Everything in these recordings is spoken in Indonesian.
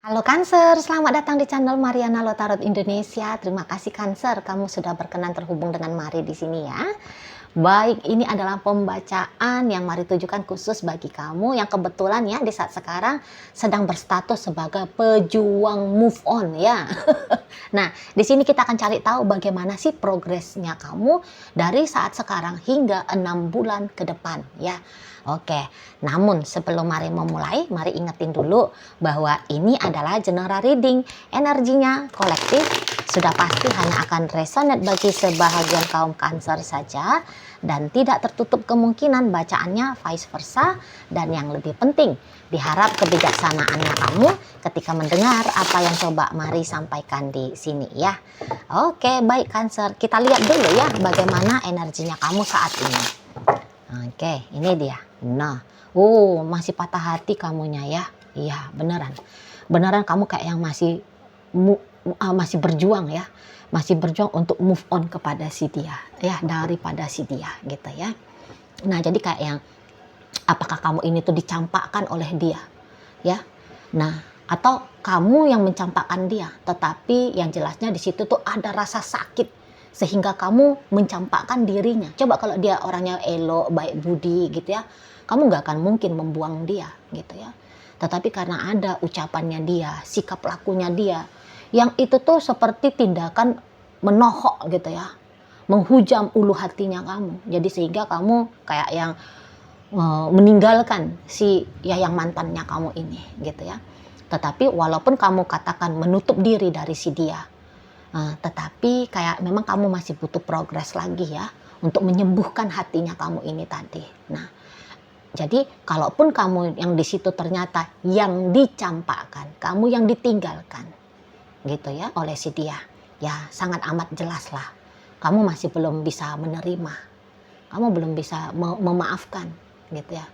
Halo Cancer, selamat datang di channel Mariana Lotarot Indonesia. Terima kasih Cancer, kamu sudah berkenan terhubung dengan Mari di sini ya. Baik, ini adalah pembacaan yang Mari tujukan khusus bagi kamu yang kebetulan ya di saat sekarang sedang berstatus sebagai pejuang move on ya. Nah, di sini kita akan cari tahu bagaimana sih progresnya kamu dari saat sekarang hingga 6 bulan ke depan ya. Oke, namun sebelum Mari memulai, Mari ingetin dulu bahwa ini adalah general reading. Energinya kolektif, sudah pasti hanya akan resonate bagi sebahagian kaum Cancer saja dan tidak tertutup kemungkinan bacaannya vice versa. Dan yang lebih penting, diharap kebijaksanaannya kamu ketika mendengar apa yang coba Mari sampaikan di sini ya. Oke, baik Cancer, kita lihat dulu ya bagaimana energinya kamu saat ini. Oke, ini dia. Nah, masih patah hati kamunya ya. Iya, beneran. Beneran kamu kayak yang masih berjuang ya. Masih berjuang untuk move on kepada si dia ya, daripada si dia gitu ya. Nah, jadi kayak yang apakah kamu ini tuh dicampakkan oleh dia ya. Nah, atau kamu yang mencampakkan dia, tetapi yang jelasnya di situ tuh ada rasa sakit sehingga kamu mencampakkan dirinya. Coba kalau dia orangnya elok, baik budi gitu ya, kamu nggak akan mungkin membuang dia gitu ya. Tetapi karena ada ucapannya dia, sikap lakunya dia, yang itu tuh seperti tindakan menohok gitu ya, menghujam ulu hatinya kamu. Jadi sehingga kamu kayak yang meninggalkan si ya yang mantannya kamu ini gitu ya. Tetapi walaupun kamu katakan menutup diri dari si dia, tetapi kayak memang kamu masih butuh progres lagi ya untuk menyembuhkan hatinya kamu ini tadi. Nah, jadi kalaupun kamu yang di situ ternyata yang dicampakkan, kamu yang ditinggalkan gitu ya oleh si dia, ya sangat amat jelas lah kamu masih belum bisa menerima, kamu belum bisa memaafkan gitu ya,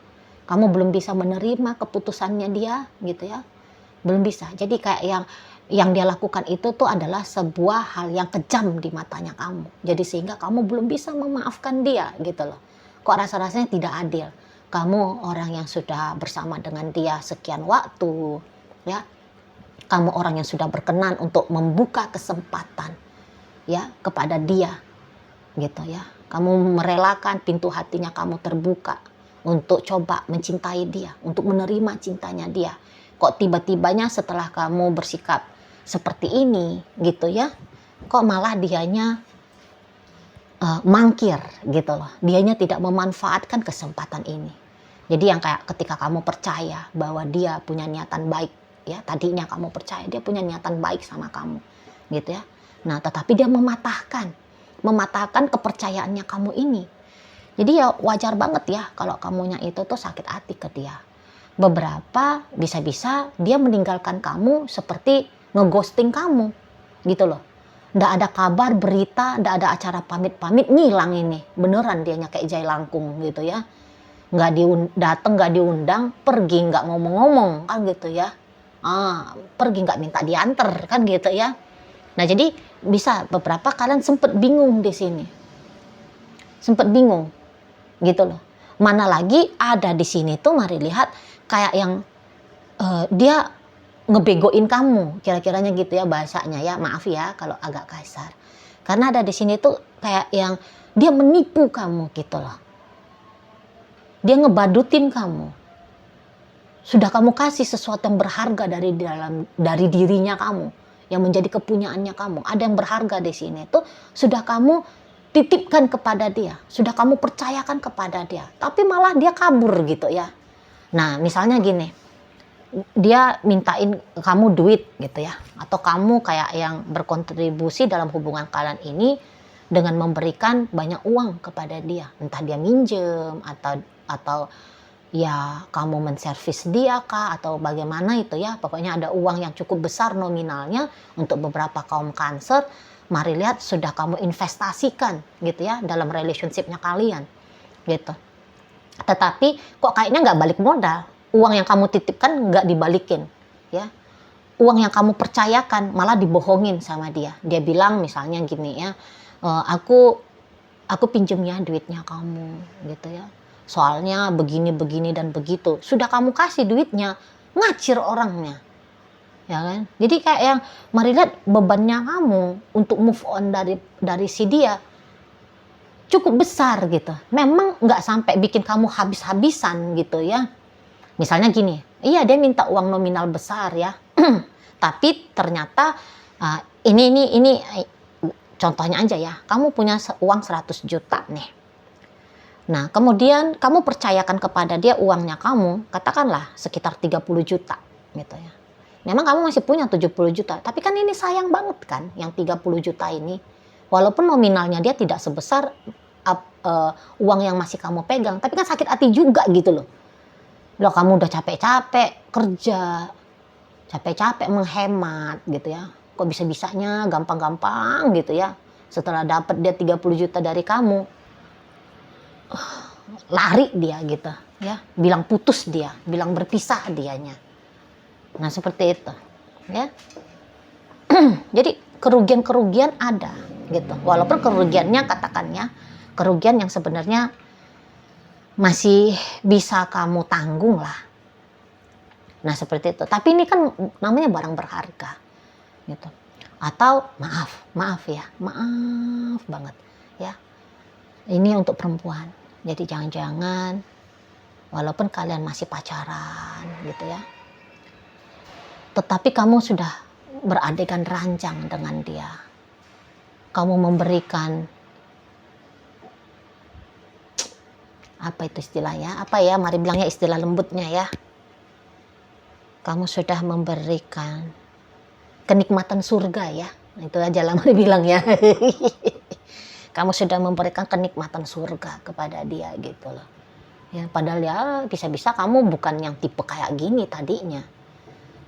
kamu belum bisa menerima keputusannya dia gitu ya, belum bisa. Jadi kayak yang dia lakukan itu tuh adalah sebuah hal yang kejam di matanya kamu. Jadi sehingga kamu belum bisa memaafkan dia gitu loh. Kok rasa-rasanya tidak adil. Kamu orang yang sudah bersama dengan dia sekian waktu ya. Kamu orang yang sudah berkenan untuk membuka kesempatan ya kepada dia gitu ya. Kamu merelakan pintu hatinya kamu terbuka untuk coba mencintai dia, untuk menerima cintanya dia. Kok tiba-tibanya setelah kamu bersikap seperti ini gitu ya, kok malah dianya mangkir gitu loh. Dianya tidak memanfaatkan kesempatan ini. Jadi yang kayak ketika kamu percaya bahwa dia punya niatan baik ya, tadinya kamu percaya dia punya niatan baik sama kamu gitu ya. Nah, tetapi dia mematahkan kepercayaannya kamu ini. Jadi ya wajar banget ya kalau kamunya itu tuh sakit hati ke dia. Beberapa bisa-bisa dia meninggalkan kamu seperti ngeghosting kamu gitu loh. Nggak ada kabar, berita, nggak ada acara pamit-pamit, ngilang ini. Beneran dianya kayak jai langkung gitu ya. Nggak datang, nggak diundang, pergi nggak ngomong-ngomong kan gitu ya. Pergi nggak minta diantar kan gitu ya. Nah, jadi bisa beberapa kalian sempet bingung di sini. Sempet bingung gitu loh. Mana lagi ada di sini tuh Mari lihat kayak yang dia ngebegoin kamu, kira-kiranya gitu ya bahasanya ya. Maaf ya kalau agak kasar. Karena ada di sini tuh kayak yang dia menipu kamu gitu loh. Dia ngebadutin kamu. Sudah kamu kasih sesuatu yang berharga dari dirinya kamu, yang menjadi kepunyaannya kamu. Ada yang berharga di sini tuh sudah kamu titipkan kepada dia, sudah kamu percayakan kepada dia, tapi malah dia kabur gitu ya. Nah, misalnya gini, dia mintain kamu duit gitu ya, atau kamu kayak yang berkontribusi dalam hubungan kalian ini dengan memberikan banyak uang kepada dia, entah dia minjem atau ya kamu menservis dia kah atau bagaimana itu ya. Pokoknya ada uang yang cukup besar nominalnya untuk beberapa kaum Cancer. Mari lihat sudah kamu investasikan gitu ya dalam relationshipnya kalian gitu. Tetapi kok kayaknya nggak balik modal. Uang yang kamu titipkan nggak dibalikin ya. Uang yang kamu percayakan malah dibohongin sama dia. Dia bilang misalnya gini ya, aku pinjem ya duitnya kamu gitu ya. Soalnya begini dan begitu. Sudah kamu kasih duitnya, ngacir orangnya. ya kan? Jadi kayak yang mari lihat bebannya kamu untuk move on dari si dia cukup besar gitu. Memang nggak sampai bikin kamu habis-habisan gitu ya. Misalnya gini, iya dia minta uang nominal besar ya, tapi ternyata ini contohnya aja ya, kamu punya uang 100 juta nih. Nah, kemudian kamu percayakan kepada dia uangnya kamu, katakanlah sekitar 30 juta gitu ya. Memang kamu masih punya 70 juta, tapi kan ini sayang banget kan yang 30 juta ini. Walaupun nominalnya dia tidak sebesar uang yang masih kamu pegang, tapi kan sakit hati juga gitu loh. Loh kamu udah capek-capek kerja, capek-capek menghemat gitu ya. Kok bisa-bisanya gampang-gampang gitu ya. Setelah dapat dia 30 juta dari kamu, lari dia gitu ya. Bilang putus dia, bilang berpisah dianya. Nah seperti itu ya. Jadi kerugian-kerugian ada gitu. Walaupun kerugiannya katakannya kerugian yang sebenarnya masih bisa kamu tanggung lah. Nah seperti itu. Tapi ini kan namanya barang berharga gitu. Atau maaf ya, maaf banget ya. Ini untuk perempuan. Jadi jangan-jangan walaupun kalian masih pacaran gitu ya, tetapi kamu sudah beradegan ranjang dengan dia. Kamu memberikan apa itu istilahnya? Apa ya? Mari bilangnya istilah lembutnya ya. Kamu sudah memberikan kenikmatan surga ya. Itu aja lah mari bilang ya. Kamu sudah memberikan kenikmatan surga kepada dia gitu loh. Ya, padahal ya bisa-bisa kamu bukan yang tipe kayak gini tadinya.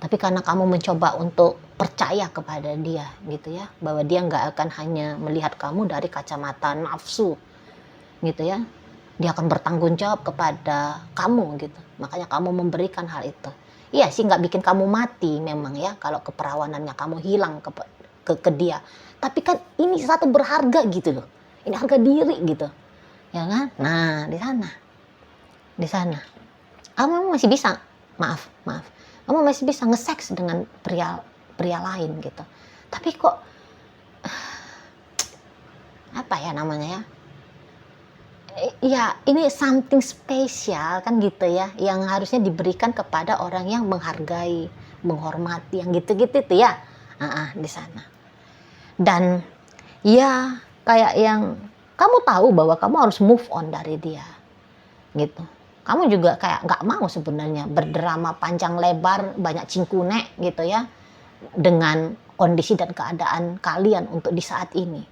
Tapi karena kamu mencoba untuk percaya kepada dia gitu ya, bahwa dia nggak akan hanya melihat kamu dari kacamata nafsu gitu ya. Dia akan bertanggung jawab kepada kamu gitu. Makanya kamu memberikan hal itu. Iya sih nggak bikin kamu mati memang ya kalau keperawanannya kamu hilang ke dia. Tapi kan ini satu berharga gitu loh. Ini harga diri gitu. Ya kan? Nah, di sana. Kamu masih bisa, maaf. Kamu masih bisa nge-seks dengan pria lain gitu. Tapi kok apa ya namanya ya? Ya, ini something spesial kan gitu ya, yang harusnya diberikan kepada orang yang menghargai, menghormati, yang gitu-gitu tuh ya. Di sana. Dan ya kayak yang kamu tahu bahwa kamu harus move on dari dia gitu. Kamu juga kayak nggak mau sebenarnya berdrama panjang lebar banyak cingkune gitu ya dengan kondisi dan keadaan kalian untuk di saat ini.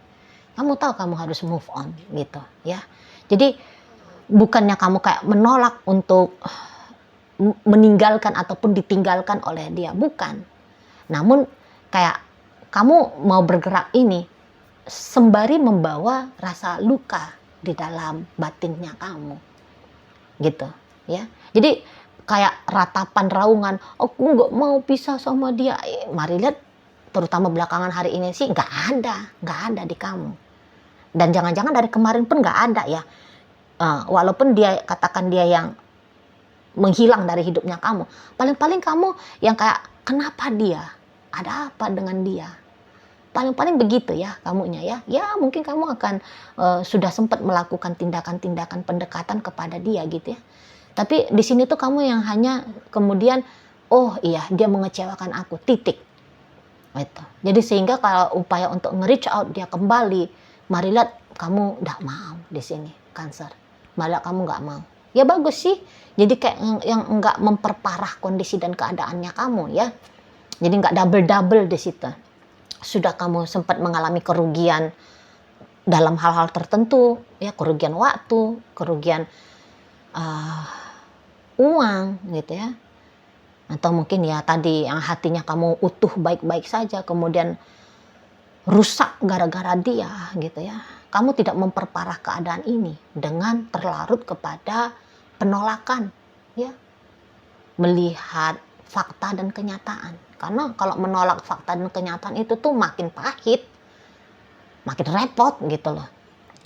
Kamu tahu kamu harus move on gitu ya. Jadi bukannya kamu kayak menolak untuk meninggalkan ataupun ditinggalkan oleh dia, bukan. Namun kayak kamu mau bergerak ini sembari membawa rasa luka di dalam batinnya kamu gitu ya. Jadi kayak ratapan raungan, aku nggak mau pisah sama dia. Mari lihat terutama belakangan hari ini sih nggak ada di kamu. Dan jangan-jangan dari kemarin pun nggak ada ya. Walaupun dia katakan dia yang menghilang dari hidupnya kamu, paling-paling kamu yang kayak kenapa dia, ada apa dengan dia. Paling-paling begitu ya kamunya ya. Ya mungkin kamu akan sudah sempat melakukan tindakan-tindakan pendekatan kepada dia gitu ya. Tapi di sini tuh kamu yang hanya kemudian, oh iya dia mengecewakan aku, titik. Gitu. Jadi sehingga kalau upaya untuk nge-reach out dia kembali, mari lihat kamu nggak mau di sini, Cancer. Malah kamu nggak mau. Ya bagus sih. Jadi kayak yang nggak memperparah kondisi dan keadaannya kamu ya. Jadi nggak double-double di situ. Sudah kamu sempat mengalami kerugian dalam hal-hal tertentu, ya kerugian waktu, kerugian uang gitu ya, atau mungkin ya tadi yang hatinya kamu utuh baik-baik saja, kemudian rusak gara-gara dia gitu ya. Kamu tidak memperparah keadaan ini dengan terlarut kepada penolakan, ya, melihat fakta dan kenyataan. Karena kalau menolak fakta dan kenyataan itu tuh makin pahit, makin repot gitu loh.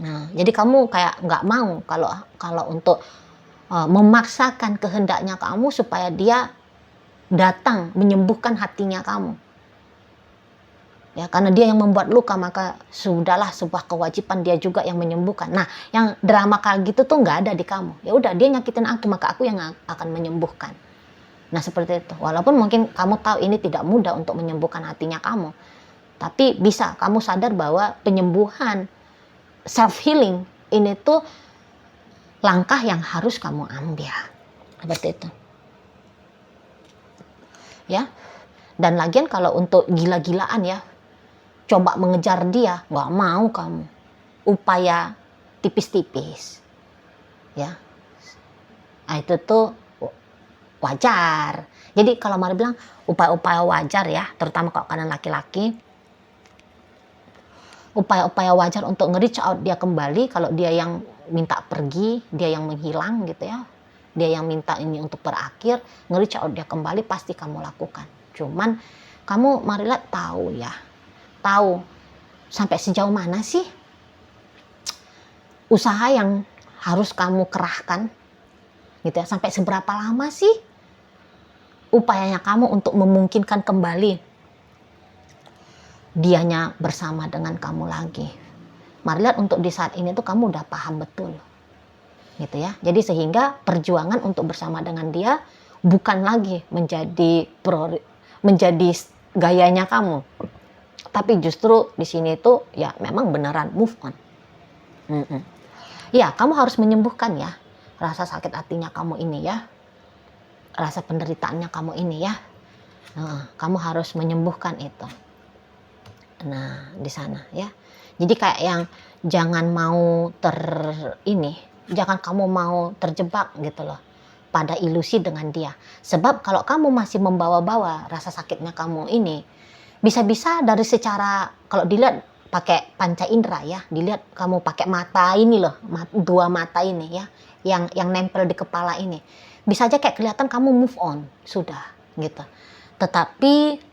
Nah, jadi kamu kayak nggak mau kalau untuk memaksakan kehendaknya kamu supaya dia datang menyembuhkan hatinya kamu. Ya, karena dia yang membuat luka, maka sudahlah sebuah kewajiban dia juga yang menyembuhkan. Nah, yang drama kayak gitu tuh nggak ada di kamu. Ya udah, dia nyakitin aku, maka aku yang akan menyembuhkan. Nah, seperti itu. Walaupun mungkin kamu tahu ini tidak mudah untuk menyembuhkan hatinya kamu, tapi bisa kamu sadar bahwa penyembuhan, self healing ini tuh langkah yang harus kamu ambil. Seperti itu. Ya. Dan lagian kalau untuk gila-gilaan ya, coba mengejar dia, nggak mau kamu. Upaya tipis-tipis, ya. Nah, itu tuh wajar. Jadi kalau Mari bilang upaya-upaya wajar ya, terutama kalau kalian laki-laki, upaya-upaya wajar untuk nge-reach out dia kembali. Kalau dia yang minta pergi, dia yang menghilang gitu ya, dia yang minta ini untuk berakhir, nge-reach out dia kembali pasti kamu lakukan. Cuman kamu Marilah tahu ya, tahu sampai sejauh mana sih usaha yang harus kamu kerahkan gitu ya, sampai seberapa lama sih upayanya kamu untuk memungkinkan kembali dianya bersama dengan kamu lagi. Mari lihat untuk di saat ini tuh kamu udah paham betul gitu ya. Jadi sehingga perjuangan untuk bersama dengan dia bukan lagi menjadi gayanya kamu, tapi justru di sini tuh ya memang beneran move on. Ya, kamu harus menyembuhkan ya rasa sakit hatinya kamu ini ya, rasa penderitaannya kamu ini ya. Kamu harus menyembuhkan itu. Nah, di sana ya. Jadi kayak yang jangan kamu mau terjebak gitu loh pada ilusi dengan dia. Sebab kalau kamu masih membawa-bawa rasa sakitnya kamu ini, bisa-bisa dari secara, kalau dilihat pakai panca indera ya, dilihat kamu pakai mata ini loh, dua mata ini ya, yang nempel di kepala ini, bisa aja kayak kelihatan kamu move on sudah gitu. Tetapi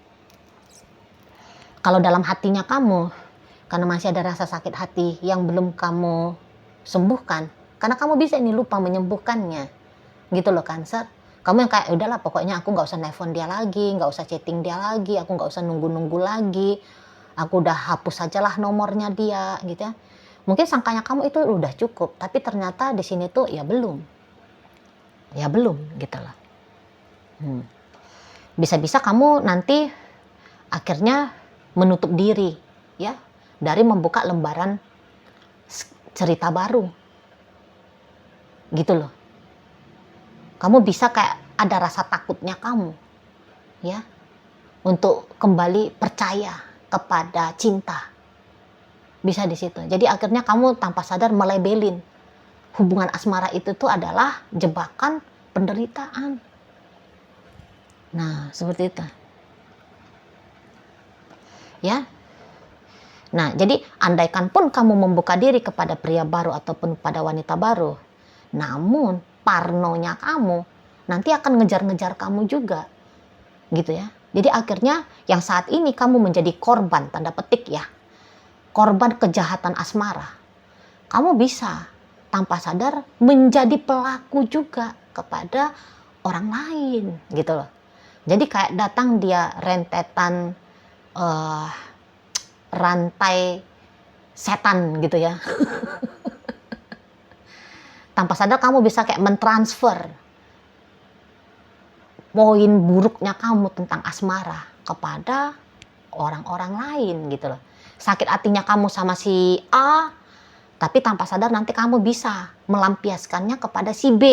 kalau dalam hatinya kamu, karena masih ada rasa sakit hati yang belum kamu sembuhkan, karena kamu bisa ini lupa menyembuhkannya gitu loh Cancer. Kamu yang kayak udahlah pokoknya aku nggak usah nelfon dia lagi, nggak usah chatting dia lagi, aku nggak usah nunggu-nunggu lagi, aku udah hapus sajalah nomornya dia gitu ya. Mungkin sangkanya kamu itu udah cukup, tapi ternyata di sini tuh ya belum gitu loh. Bisa-bisa kamu nanti akhirnya menutup diri ya dari membuka lembaran cerita baru gitu loh. Kamu bisa kayak ada rasa takutnya kamu ya untuk kembali percaya kepada cinta, bisa di situ. Jadi akhirnya kamu tanpa sadar melabelin hubungan asmara itu tuh adalah jebakan penderitaan. Nah, seperti itu ya. Nah, jadi andaikan pun kamu membuka diri kepada pria baru ataupun pada wanita baru, namun parnonya kamu nanti akan ngejar-ngejar kamu juga gitu ya. Jadi akhirnya yang saat ini kamu menjadi korban, tanda petik ya, korban kejahatan asmara, kamu bisa tanpa sadar menjadi pelaku juga kepada orang lain gitu loh. Jadi kayak datang dia rentetan rantai setan gitu ya. Tanpa sadar kamu bisa kayak mentransfer poin buruknya kamu tentang asmara kepada orang-orang lain gitu loh. Sakit hatinya kamu sama si A, tapi tanpa sadar nanti kamu bisa melampiaskannya kepada si B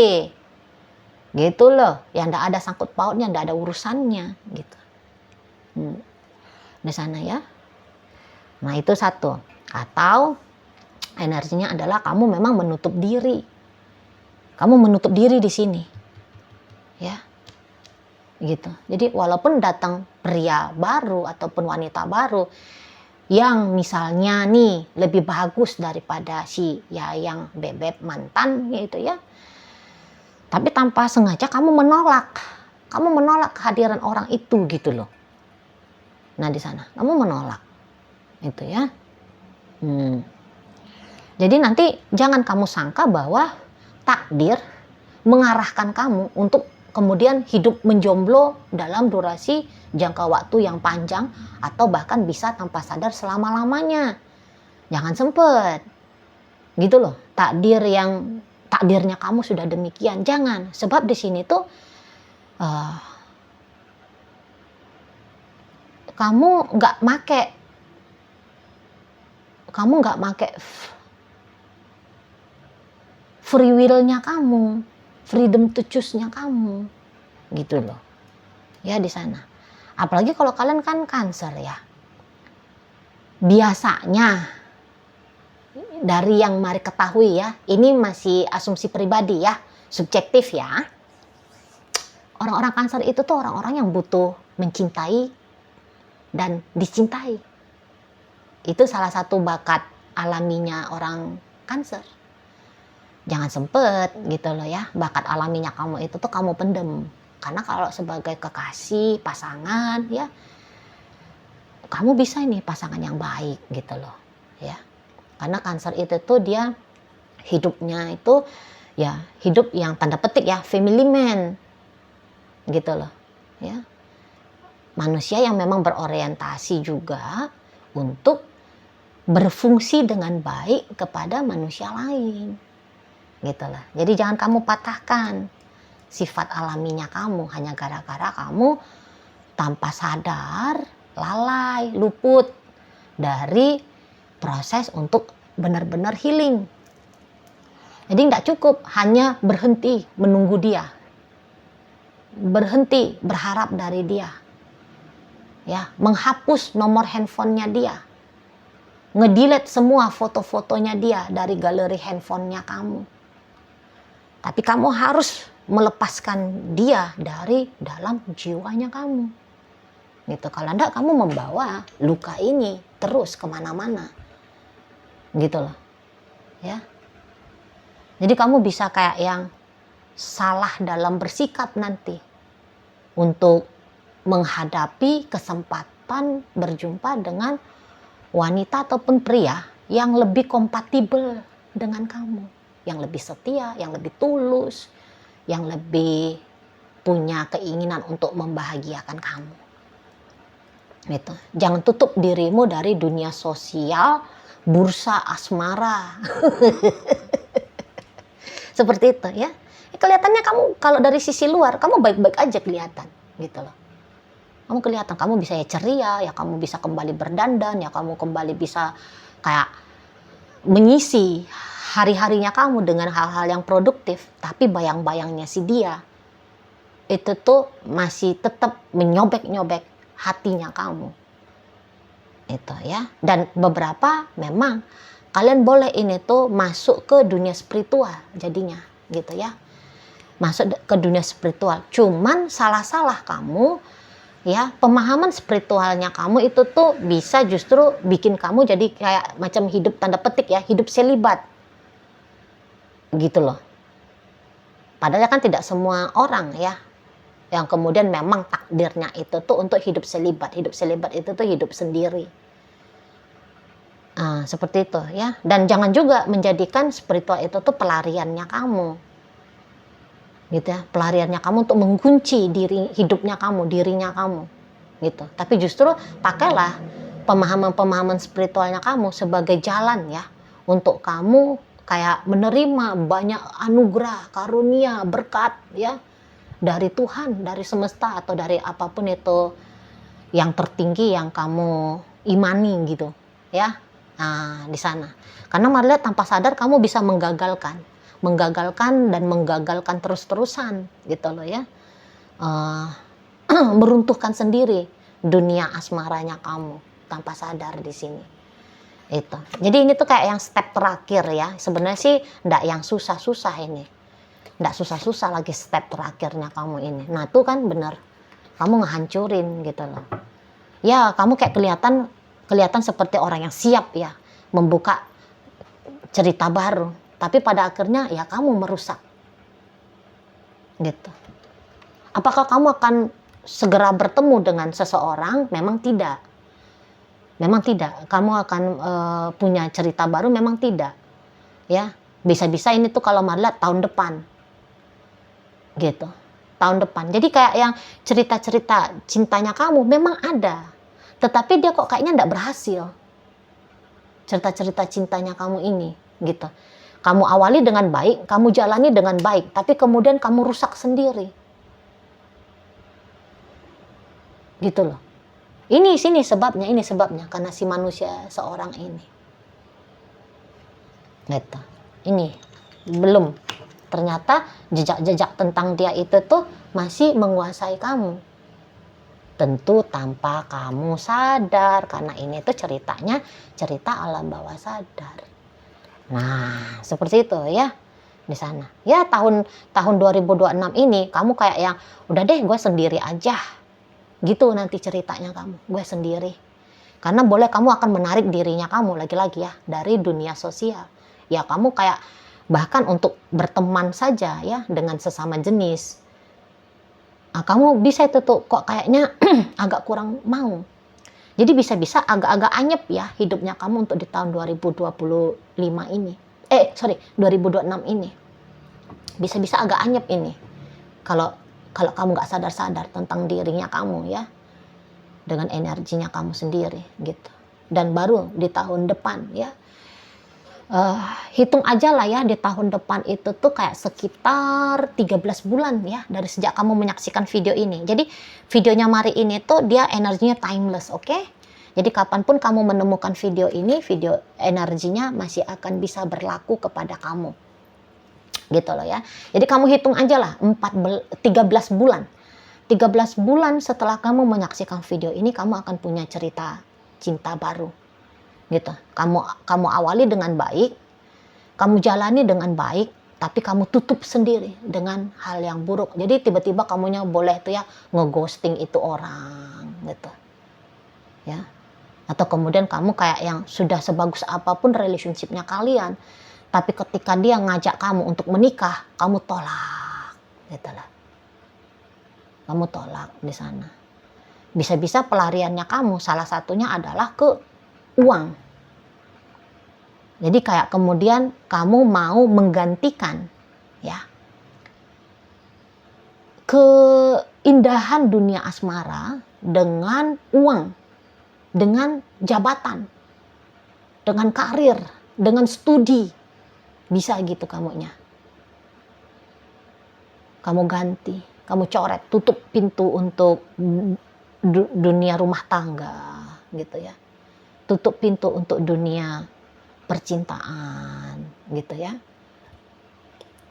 gitu loh, yang enggak ada sangkut pautnya, enggak ada urusannya gitu. Di sana ya. Nah, itu satu. Atau energinya adalah kamu memang menutup diri. Kamu menutup diri di sini. Ya. Gitu. Jadi walaupun datang pria baru ataupun wanita baru yang misalnya nih lebih bagus daripada si ya yang bebek mantan gitu ya. Tapi tanpa sengaja kamu menolak. Kamu menolak kehadiran orang itu gitu loh. Nah, di sana kamu menolak. Itu ya. Jadi nanti jangan kamu sangka bahwa takdir mengarahkan kamu untuk kemudian hidup menjomblo dalam durasi jangka waktu yang panjang atau bahkan bisa tanpa sadar selama-lamanya. Jangan sempet gitu loh, takdirnya kamu sudah demikian. Jangan, sebab di sini tuh kamu nggak make free will-nya kamu, freedom to choose-nya kamu, gitu loh. Ya di sana. Apalagi kalau kalian kan Cancer ya. Biasanya dari yang mari ketahui ya, ini masih asumsi pribadi ya, subjektif ya. Orang-orang Cancer itu tuh orang-orang yang butuh mencintai dan dicintai. Itu salah satu bakat alaminya orang Cancer. Jangan sempet gitu loh ya, bakat alaminya kamu itu tuh kamu pendem. Karena kalau sebagai kekasih, pasangan ya, kamu bisa ini pasangan yang baik gitu loh ya. Karena Cancer itu tuh dia hidupnya itu ya hidup yang tanda petik ya family man gitu loh ya. Manusia yang memang berorientasi juga untuk berfungsi dengan baik kepada manusia lain gitu loh. Jadi jangan kamu patahkan sifat alaminya kamu hanya gara-gara kamu tanpa sadar lalai, luput dari proses untuk benar-benar healing. Jadi nggak cukup hanya berhenti menunggu dia, berhenti berharap dari dia, ya, menghapus nomor handphonenya dia, ngedelete semua foto-fotonya dia dari galeri handphonenya kamu. Tapi kamu harus melepaskan dia dari dalam jiwanya kamu. Gitu. Kalau enggak kamu membawa luka ini terus kemana-mana. Gitu loh. Ya. Jadi kamu bisa kayak yang salah dalam bersikap nanti untuk menghadapi kesempatan berjumpa dengan wanita ataupun pria yang lebih kompatibel dengan kamu, yang lebih setia, yang lebih tulus, yang lebih punya keinginan untuk membahagiakan kamu. Gitu. Jangan tutup dirimu dari dunia sosial, bursa asmara. Seperti itu ya. Kelihatannya kamu kalau dari sisi luar kamu baik-baik aja kelihatan gitu loh. Kamu kelihatan kamu bisa ya ceria, ya kamu bisa kembali berdandan, ya kamu kembali bisa kayak mengisi hari-harinya kamu dengan hal-hal yang produktif, tapi bayang-bayangnya si dia itu tuh masih tetap menyobek-nyobek hatinya kamu. Itu ya. Dan beberapa memang kalian boleh ini tuh masuk ke dunia spiritual jadinya gitu ya. Masuk ke dunia spiritual. Cuman salah-salah kamu ya, pemahaman spiritualnya kamu itu tuh bisa justru bikin kamu jadi kayak macam hidup tanda petik ya, hidup selibat. Gitu loh. Padahal kan tidak semua orang ya yang kemudian memang takdirnya itu tuh untuk hidup selibat. Hidup selibat itu tuh hidup sendiri. Nah, seperti itu ya. Dan jangan juga menjadikan spiritual itu tuh pelariannya kamu. Gitu ya, pelariannya kamu untuk mengunci hidupnya kamu, dirinya kamu. Gitu. Tapi justru pakailah pemahaman-pemahaman spiritualnya kamu sebagai jalan ya untuk kamu kayak menerima banyak anugerah, karunia, berkat ya dari Tuhan, dari semesta atau dari apapun itu yang tertinggi yang kamu imani gitu ya. Nah, di sana. Karena malah tanpa sadar kamu bisa menggagalkan dan menggagalkan terus-terusan gitu loh ya. Meruntuhkan sendiri dunia asmaranya kamu tanpa sadar di sini. Itu. Jadi ini tuh kayak yang step terakhir ya. Sebenarnya sih enggak yang susah-susah ini. Enggak susah-susah lagi step terakhirnya kamu ini. Nah, itu kan bener. Kamu ngehancurin gitu loh. Ya, kamu kayak kelihatan seperti orang yang siap ya membuka cerita baru. Tapi pada akhirnya ya kamu merusak. Gitu. Apakah kamu akan segera bertemu dengan seseorang? Memang tidak. Memang tidak. Kamu akan punya cerita baru? Memang tidak. Ya, bisa-bisa ini tuh kalau malah tahun depan. Gitu. tahun depan. Jadi kayak yang cerita-cerita cintanya kamu memang ada, tetapi dia kok kayaknya nggak berhasil. Cerita-cerita cintanya kamu ini, gitu. Kamu awali dengan baik, kamu jalani dengan baik, tapi kemudian kamu rusak sendiri. Gitu loh. Ini sebabnya karena si manusia seorang ini. Gitu. Ini belum. Ternyata jejak-jejak tentang dia itu tuh masih menguasai kamu. Tentu tanpa kamu sadar, karena ini tuh ceritanya cerita alam bawah sadar. Nah, seperti itu ya di sana. Ya tahun 2026 ini kamu kayak yang udah deh gue sendiri aja. Gitu nanti ceritanya kamu, gue sendiri. Karena boleh kamu akan menarik dirinya kamu lagi-lagi ya dari dunia sosial. Ya kamu kayak bahkan untuk berteman saja ya dengan sesama jenis. Nah, kamu bisa itu tuh kok kayaknya agak kurang mau. Jadi bisa-bisa agak-agak anyep ya hidupnya kamu untuk di tahun 2025 ini. 2026 ini. Bisa-bisa agak anyep ini. Kalau kamu nggak sadar-sadar tentang dirinya kamu ya. Dengan energinya kamu sendiri gitu. Dan baru di tahun depan ya. Hitung aja lah ya di tahun depan itu tuh kayak sekitar 13 bulan ya dari sejak kamu menyaksikan video ini. Jadi videonya Mari ini tuh dia energinya timeless, oke? Jadi kapanpun kamu menemukan video ini, video energinya masih akan bisa berlaku kepada kamu. Gitu loh ya. Jadi kamu hitung aja lah 13 bulan. 13 bulan setelah kamu menyaksikan video ini kamu akan punya cerita cinta baru. Gitu. Kamu awali dengan baik, kamu jalani dengan baik, tapi kamu tutup sendiri dengan hal yang buruk. Jadi tiba-tiba kamunya boleh tuh ya ngeghosting itu orang gitu. Ya. Atau kemudian kamu kayak yang sudah sebagus apapun relationship-nya kalian, tapi ketika dia ngajak kamu untuk menikah, kamu tolak. Gitu lah. Kamu tolak di sana. Bisa-bisa pelariannya kamu salah satunya adalah ke uang. Jadi kayak kemudian kamu mau menggantikan ya keindahan dunia asmara dengan uang, dengan jabatan, dengan karir, dengan studi. Bisa gitu kamunya. Kamu ganti, kamu coret, tutup pintu untuk dunia rumah tangga gitu ya. Tutup pintu untuk dunia percintaan gitu ya.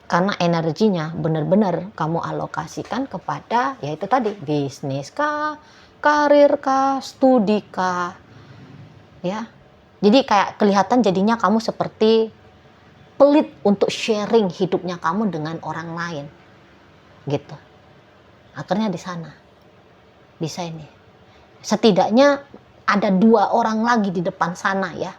Karena energinya benar-benar kamu alokasikan kepada yaitu tadi bisnis kah, karir kah, studi kah. Ya. Jadi kayak kelihatan jadinya kamu seperti pelit untuk sharing hidupnya kamu dengan orang lain. Gitu. Akhirnya di sana. Bisa ini. Setidaknya ada 2 orang lagi di depan sana ya.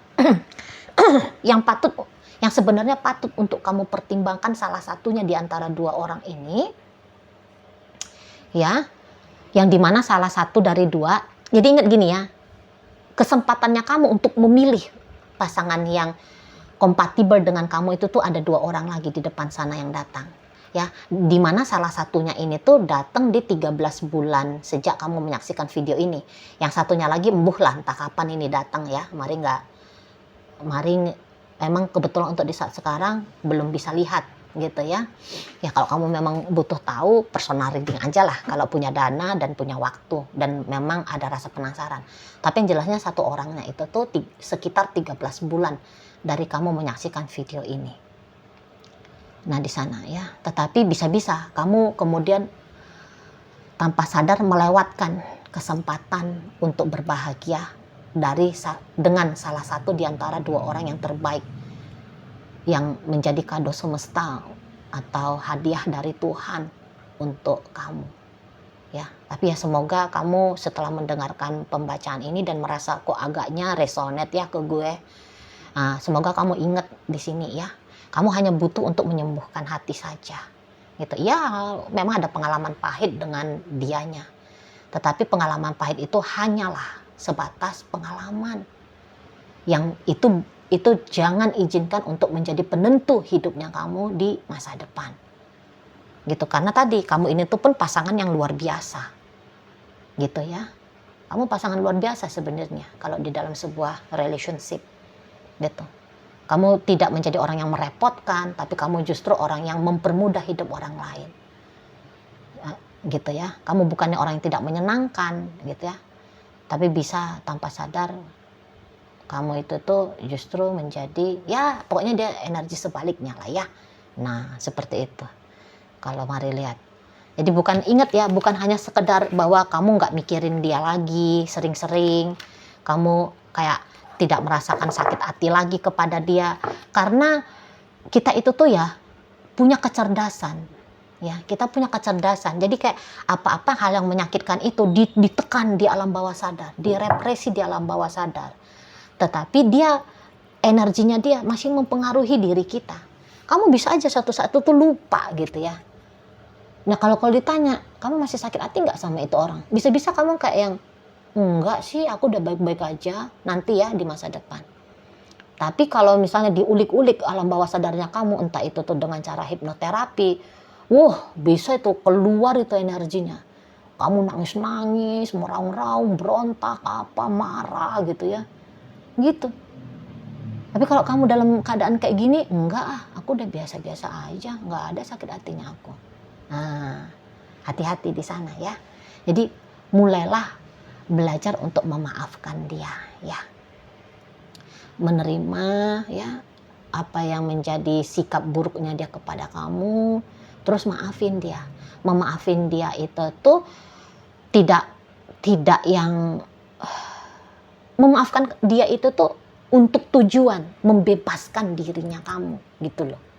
yang sebenarnya patut untuk kamu pertimbangkan salah satunya di antara 2 orang ini ya, yang dimana salah satu dari 2, jadi ingat gini ya, kesempatannya kamu untuk memilih pasangan yang kompatibel dengan kamu itu tuh ada 2 orang lagi di depan sana yang datang ya, dimana salah satunya ini tuh datang di 13 bulan sejak kamu menyaksikan video ini, yang satunya lagi embuh lah entah kapan ini datang ya, Mari memang kebetulan untuk di saat sekarang belum bisa lihat gitu ya. Ya kalau kamu memang butuh tahu, personal reading aja lah kalau punya dana dan punya waktu dan memang ada rasa penasaran. Tapi yang jelasnya satu orangnya itu tuh sekitar 13 bulan dari kamu menyaksikan video ini. Nah di sana ya, tetapi bisa-bisa kamu kemudian tanpa sadar melewatkan kesempatan untuk berbahagia dengan salah satu di antara 2 orang yang terbaik yang menjadi kado semesta atau hadiah dari Tuhan untuk kamu ya. Tapi ya semoga kamu setelah mendengarkan pembacaan ini dan merasa kok agaknya resonate ya ke gue, semoga kamu ingat di sini ya, kamu hanya butuh untuk menyembuhkan hati saja gitu ya. Memang ada pengalaman pahit dengan dianya, tetapi pengalaman pahit itu hanyalah sebatas pengalaman yang itu jangan izinkan untuk menjadi penentu hidupnya kamu di masa depan gitu. Karena tadi kamu ini tuh pun pasangan yang luar biasa, gitu ya. Kamu pasangan luar biasa sebenarnya kalau di dalam sebuah relationship, gitu. Kamu tidak menjadi orang yang merepotkan, tapi kamu justru orang yang mempermudah hidup orang lain, gitu ya. Kamu bukannya orang yang tidak menyenangkan, gitu ya, tapi bisa tanpa sadar kamu itu tuh justru menjadi, ya pokoknya dia energi sebaliknya lah ya. Nah seperti itu kalau mari lihat. Jadi bukan, ingat ya, bukan hanya sekedar bahwa kamu nggak mikirin dia lagi sering-sering, kamu kayak tidak merasakan sakit hati lagi kepada dia, karena kita itu tuh ya punya kecerdasan, ya kita punya kecerdasan. Jadi kayak apa-apa hal yang menyakitkan itu ditekan di alam bawah sadar, direpresi di alam bawah sadar, tetapi dia energinya dia masih mempengaruhi diri kita. Kamu bisa aja suatu saat itu tuh lupa gitu ya. Nah kalau ditanya, kamu masih sakit hati nggak sama itu orang? Bisa-bisa kamu kayak yang, enggak sih, aku udah baik-baik aja, nanti ya di masa depan. Tapi kalau misalnya diulik-ulik alam bawah sadarnya kamu, entah itu tuh dengan cara hipnoterapi, wah bisa itu keluar itu energinya. Kamu nangis-nangis, meraung-raung, berontak, apa, marah gitu ya. Gitu. Tapi kalau kamu dalam keadaan kayak gini, enggak ah, aku udah biasa-biasa aja, nggak ada sakit hatinya aku. Nah, hati-hati di sana ya. Jadi mulailah belajar untuk memaafkan dia ya. Menerima ya apa yang menjadi sikap buruknya dia kepada kamu, terus maafin dia. Memaafin dia itu tuh tidak yang memaafkan dia itu tuh untuk tujuan membebaskan dirinya kamu gitu loh.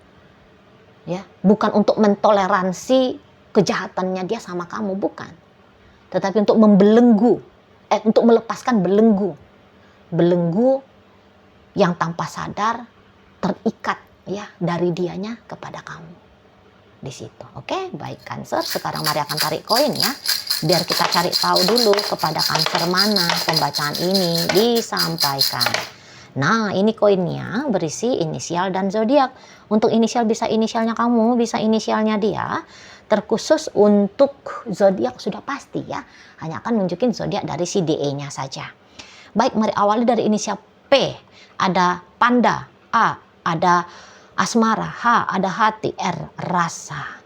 Ya, bukan untuk mentoleransi kejahatannya dia sama kamu, bukan. Tetapi untuk membelenggu, untuk melepaskan belenggu yang tanpa sadar terikat ya dari dianya kepada kamu. Di situ. Oke, baik Cancer. Sekarang mari akan tarik koin ya. Biar kita cari tahu dulu kepada Cancer mana pembacaan ini disampaikan. Nah, ini koinnya berisi inisial dan zodiak. Untuk inisial bisa inisialnya kamu, bisa inisialnya dia. Terkhusus untuk zodiak sudah pasti ya. Hanya akan nunjukin zodiak dari si DE-nya saja. Baik, mari awali dari inisial P. Ada panda, A, ada asmara, H, ada hati, R, rasa.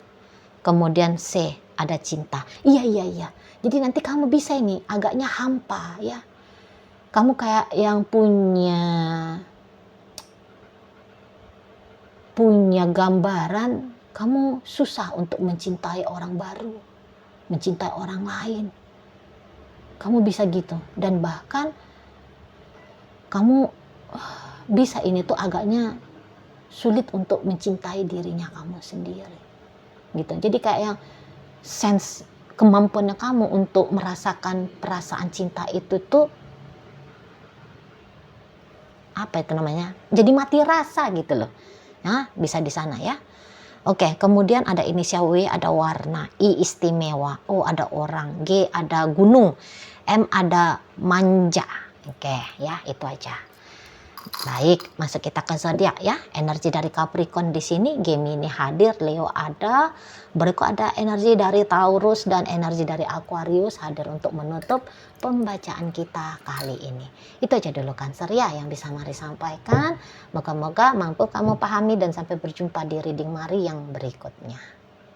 Kemudian C, ada cinta. Iya. Jadi nanti kamu bisa ini agaknya hampa ya. Kamu kayak yang punya gambaran kamu susah untuk mencintai orang baru, mencintai orang lain. Kamu bisa gitu. Dan bahkan kamu bisa ini tuh agaknya sulit untuk mencintai dirinya kamu sendiri. Gitu. Jadi kayak yang sense kemampuannya kamu untuk merasakan perasaan cinta itu tuh apa itu namanya? Jadi mati rasa gitu loh. Nah, bisa di sana ya. Oke, kemudian ada inisial W, ada warna, I istimewa, O ada orang, G ada gunung, M ada manja. Oke, ya itu aja. Baik, masuk kita ke zodiak ya. Energi dari Capricorn di sini, Gemini hadir, Leo ada, berikut ada energi dari Taurus dan energi dari Aquarius hadir untuk menutup pembacaan kita kali ini. Itu aja dulu Cancer ya yang bisa Mari sampaikan. Moga-moga mampu kamu pahami dan sampai berjumpa di reading Mari yang berikutnya.